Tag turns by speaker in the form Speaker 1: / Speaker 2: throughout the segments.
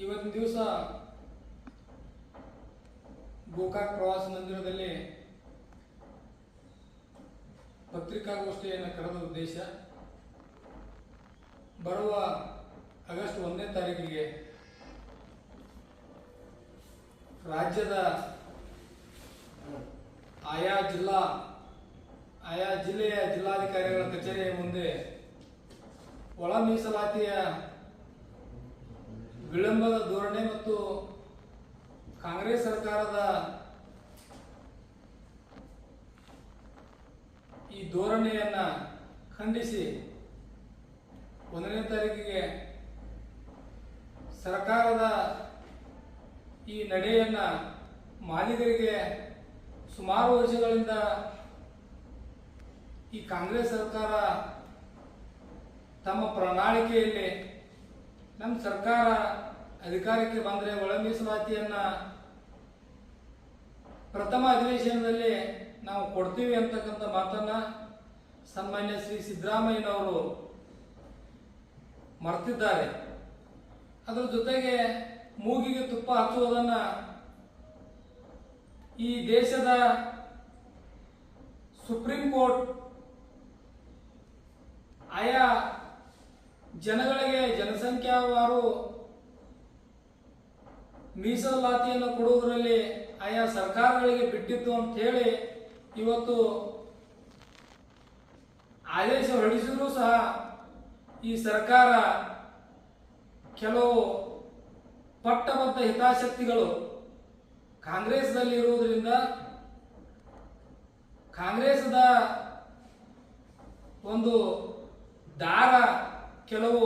Speaker 1: ಇವತ್ತಿನ ದಿವಸ ಗೋಕಾಕ್ ಪ್ರವಾಸ ಮಂದಿರದಲ್ಲಿ ಪತ್ರಿಕಾಗೋಷ್ಠಿಯನ್ನು ಕರೆದ ಉದ್ದೇಶ ಬರುವ ಆಗಸ್ಟ್ 1ನೇ ತಾರೀಕಿಗೆ ರಾಜ್ಯದ ಆಯಾ ಜಿಲ್ಲೆಯ ಜಿಲ್ಲಾಧಿಕಾರಿಗಳ ಕಚೇರಿಯ ಮುಂದೆ ಒಳ ಮೀಸಲಾತಿಯ ವಿಳಂಬದ ಧೋರಣೆ ಮತ್ತು ಕಾಂಗ್ರೆಸ್ ಸರ್ಕಾರದ ಈ ಧೋರಣೆಯನ್ನ ಖಂಡಿಸಿ 1ನೇ ತಾರೀಕಿಗೆ ಸರ್ಕಾರದ ಈ ನಡೆಯನ್ನ ಮಾದಿಗರಿಗೆ ಸುಮಾರು ವರ್ಷಗಳಿಂದ ಈ ಕಾಂಗ್ರೆಸ್ ಸರ್ಕಾರ ತಮ್ಮ ಪ್ರಣಾಳಿಕೆಯಲ್ಲಿ ನಮ್ಮ ಸರ್ಕಾರ ಅಧಿಕಾರಕ್ಕೆ ಬಂದರೆ ಒಳ ಮೀಸಲಾತಿಯನ್ನ ಪ್ರಥಮ ಅಧಿವೇಶನದಲ್ಲಿ ನಾವು ಕೊಡ್ತೀವಿ ಅಂತಕ್ಕಂಥ ಮಾತನ್ನ ಸನ್ಮಾನ್ಯ ಶ್ರೀ ಸಿದ್ದರಾಮಯ್ಯನವರು ಮರೆತಿದ್ದಾರೆ. ಅದರ ಜೊತೆಗೆ ಮೂಗಿಗೆ ತುಪ್ಪ ಹಚ್ಚುವುದನ್ನ ಈ ದೇಶದ ಸುಪ್ರೀಂ ಕೋರ್ಟ್ ಆಯಾ ಜನಗಳಿಗೆ ಜನಸಂಖ್ಯಾವಾರು ಮೀಸಲಾತಿಯನ್ನು ಕೊಡುವುದರಲ್ಲಿ ಆಯಾ ಸರ್ಕಾರಗಳಿಗೆ ಬಿಟ್ಟಿತ್ತು ಅಂತ ಹೇಳಿ ಇವತ್ತು ಆದೇಶ ಹೊರಡಿಸಿದ್ರೂ ಸಹ ಈ ಸರ್ಕಾರ ಕೆಲವು ಪಟ್ಟಬದ್ಧ ಹಿತಾಸಕ್ತಿಗಳು ಕಾಂಗ್ರೆಸ್ನಲ್ಲಿ ಇರುವುದರಿಂದ ಕಾಂಗ್ರೆಸ್ದ ಒಂದು ದಾರ ಕೆಲವು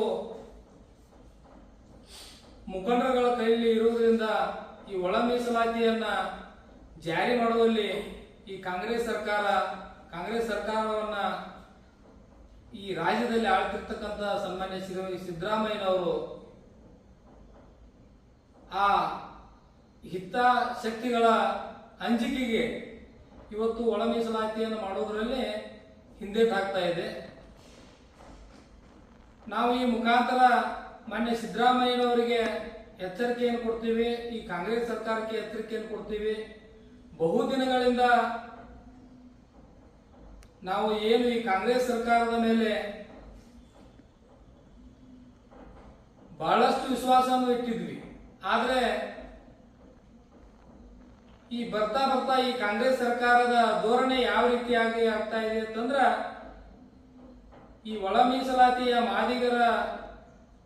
Speaker 1: ಮುಖಂಡರುಗಳ ಕೈಯಲ್ಲಿ ಇರುವುದರಿಂದ ಈ ಒಳ ಮೀಸಲಾತಿಯನ್ನ ಜಾರಿ ಮಾಡುವಲ್ಲಿ ಈ ಕಾಂಗ್ರೆಸ್ ಸರ್ಕಾರವನ್ನ ಈ ರಾಜ್ಯದಲ್ಲಿ ಆಳ್ತಿರ್ತಕ್ಕಂಥ ಸನ್ಮಾನ್ಯ ಶ್ರೀ ಸಿದ್ದರಾಮಯ್ಯನವರು ಆ ಹಿತಾಸಕ್ತಿಗಳ ಅಂಜಿಕೆಗೆ ಇವತ್ತು ಒಳ ಮೀಸಲಾತಿಯನ್ನು ಮಾಡೋದರಲ್ಲಿ ಹಿಂದೇಟಾಗ್ತಾ ಇದೆ. ನಾವು ಈ ಮುಖಾಂತರ ಮಾನ್ಯ ಸಿದ್ದರಾಮಯ್ಯನವರಿಗೆ ಎಚ್ಚರಿಕೆಯನ್ನು ಕೊಡ್ತೀವಿ, ಈ ಕಾಂಗ್ರೆಸ್ ಸರ್ಕಾರಕ್ಕೆ ಎಚ್ಚರಿಕೆಯನ್ನು ಕೊಡ್ತೀವಿ. ಬಹುದಿನಗಳಿಂದ ನಾವು ಏನು ಈ ಕಾಂಗ್ರೆಸ್ ಸರ್ಕಾರದ ಮೇಲೆ ಬಹಳಷ್ಟು ವಿಶ್ವಾಸವನ್ನು ಇಟ್ಟಿದ್ವಿ. ಆದರೆ ಈ ಬರ್ತಾ ಈ ಕಾಂಗ್ರೆಸ್ ಸರ್ಕಾರದ ಧೋರಣೆ ಯಾವ ರೀತಿಯಾಗಿ ಆಗ್ತಾ ಇದೆ ಅಂತಂದ್ರ ಈ ಒಳ ಮೀಸಲಾತಿಯ ಮಾದಿಗರ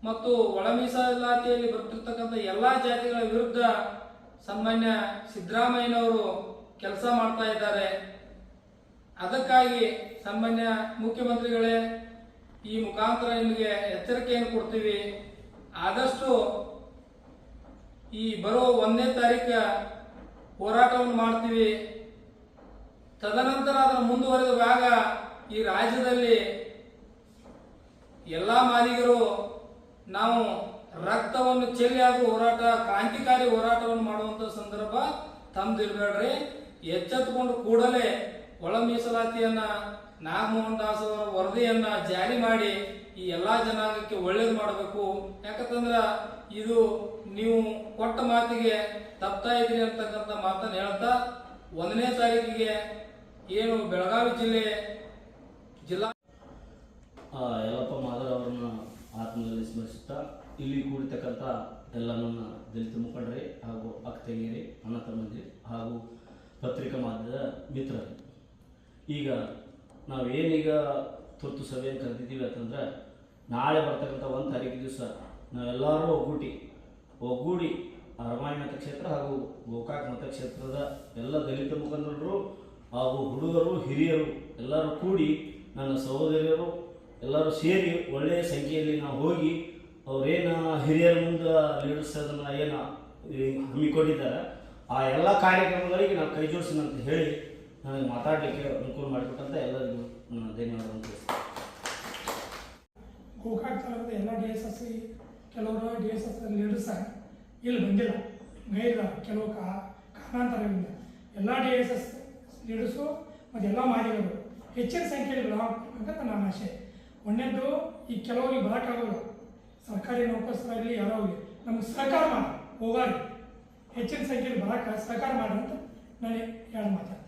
Speaker 1: ಮತ್ತು ಒಳ ಮೀಸಲಾತಿಯಲ್ಲಿ ಬರ್ತಿರ್ತಕ್ಕಂಥ ಎಲ್ಲಾ ಜಾತಿಗಳ ವಿರುದ್ಧ ಸನ್ಮಾನ್ಯ ಸಿದ್ದರಾಮಯ್ಯನವರು ಕೆಲಸ ಮಾಡ್ತಾ ಇದ್ದಾರೆ. ಅದಕ್ಕಾಗಿ ಸನ್ಮಾನ್ಯ ಮುಖ್ಯಮಂತ್ರಿಗಳೇ, ಈ ಮುಖಾಂತರ ನಿಮಗೆ ಎಚ್ಚರಿಕೆಯನ್ನು ಕೊಡ್ತೀವಿ. ಆದಷ್ಟು ಈ ಬರೋ 1ನೇ ತಾರೀಕು ಹೋರಾಟವನ್ನು ಮಾಡ್ತೀವಿ. ತದನಂತರ ಅದನ್ನು ಮುಂದುವರೆದ ಭಾಗ ಈ ರಾಜ್ಯದಲ್ಲಿ ಎಲ್ಲಾ ಮಾದಿಗರು ನಾವು ರಕ್ತವನ್ನು ಚೆಲ್ಲಿ ಆದ ಹೋರಾಟ, ಕ್ರಾಂತಿಕಾರಿ ಹೋರಾಟವನ್ನು ಮಾಡುವಂತ ಸಂದರ್ಭ ತಮ್ದಿರ್ಬೇಡ್ರಿ. ಎಚ್ಚೆತ್ತುಕೊಂಡು ಕೂಡಲೇ ಒಳ ಮೀಸಲಾತಿಯನ್ನ ನಾಗಮೋಹನ್ ದಾಸ್ ಅವರ ವರದಿಯನ್ನ ಜಾರಿ ಮಾಡಿ ಈ ಎಲ್ಲಾ ಜನಾಂಗಕ್ಕೆ ಒಳ್ಳೇದು ಮಾಡಬೇಕು. ಯಾಕಂತಂದ್ರ ಇದು ನೀವು ಕೊಟ್ಟ ಮಾತಿಗೆ ತಪ್ತಾ ಇದ್ರಿ ಅಂತಕ್ಕಂಥ ಮಾತನ್ನು ಹೇಳ್ತಾ 1ನೇ ತಾರೀಕಿಗೆ ಏನು ಬೆಳಗಾವಿ ಜಿಲ್ಲಾ
Speaker 2: ಯಲ್ಲಪ್ಪ ಮಾದರ್ ಅವರನ್ನ ಆತ್ಮದಲ್ಲಿ ಸ್ಮರಿಸುತ್ತಾ ಇಲ್ಲಿ ಕೂಡಿರ್ತಕ್ಕಂಥ ಎಲ್ಲ ನನ್ನ ದಲಿತ ಮುಖಂಡರೇ ಹಾಗೂ ಅಕ್ಕ ತಂಗಿಯರೇ, ಅಣ್ಣ ತಮ್ಮಂದಿರೇ ಹಾಗೂ ಪತ್ರಿಕಾ ಮಾಧ್ಯಮದ ಮಿತ್ರರೇ, ಈಗ ನಾವೇನೀಗ ತುರ್ತು ಸಭೆಯನ್ನು ಕರೆದಿದ್ದೀವಿ ಅಂತಂದ್ರೆ ನಾಳೆ ಬರ್ತಕ್ಕಂಥ 1 ತಾರೀಕು ದಿವಸ ನಾವೆಲ್ಲರೂ ಒಗ್ಗೂಡಿ ಅರಮಾಯಿ ಮತಕ್ಷೇತ್ರ ಹಾಗೂ ಗೋಕಾಕ್ ಮತಕ್ಷೇತ್ರದ ಎಲ್ಲ ದಲಿತ ಮುಖಂಡರು ಹಾಗೂ ಹುಡುಗರು ಹಿರಿಯರು ಎಲ್ಲರೂ ಕೂಡಿ ನನ್ನ ಸಹೋದರಿಯರು ಎಲ್ಲರೂ ಸೇರಿ ಒಳ್ಳೆಯ ಸಂಖ್ಯೆಯಲ್ಲಿ ನಾವು ಹೋಗಿ ಅವ್ರೇನು ಹಿರಿಯರ ಮುಂದೆ ಲೀಡರ್ಸ್ ಅದನ್ನು ಏನು ಹಮ್ಮಿಕೊಂಡಿದ್ದಾರೆ ಆ ಎಲ್ಲ ಕಾರ್ಯಕ್ರಮಗಳಿಗೆ ನಾವು ಕೈ ಜೋಡಿಸೋಣ ಅಂತ ಹೇಳಿ ನನಗೆ ಮಾತಾಡಲಿಕ್ಕೆ ಅನುಕೂಲ ಮಾಡಿಕೊಟ್ಟಂತ ಎಲ್ಲರಿಗೂ ನನ್ನ ಧನ್ಯವಾದವನ್ನು ತಿಳಿಸ್ತೀನಿ.
Speaker 3: ಗೋಕಾಕ್ ತಾಲೂಕದ ಎಲ್ಲ DSS ಕೆಲವರು DSS ಲೀಡರ್ಸ್ ಇಲ್ಲಿ ಬಂದಿಲ್ಲ, ಕೆಲವು ಕಾರಣಾಂತರಗಳಿಂದ ಎಲ್ಲ DSS ಲೀಡರ್ಸು ಮತ್ತು ಎಲ್ಲ ಮಾದಿಗರು ಹೆಚ್ಚಿನ ಸಂಖ್ಯೆಯಲ್ಲಿ ಅಂತ ನನ್ನ ಆಶೆ. ಒಂದನೇದು ಈ ಕೆಲವರಿಗೆ ಬರೋಕ್ಕಾಗೋಲ್ಲ, ಸರ್ಕಾರಿ ನೌಕರರಾಗಲಿ ಯಾರಾಗಲಿ ನಮಗೆ ಸಹಕಾರ ಮಾಡಿ ಹೋಗಾರಿ ಹೆಚ್ಚಿನ ಸಂಖ್ಯೆಯಲ್ಲಿ ಬರೋಕ್ಕೆ ಸಹಕಾರ ಮಾಡಿ ಅಂತ ನಾನು ಎರಡು ಮಾತಾಡ್ತೀನಿ.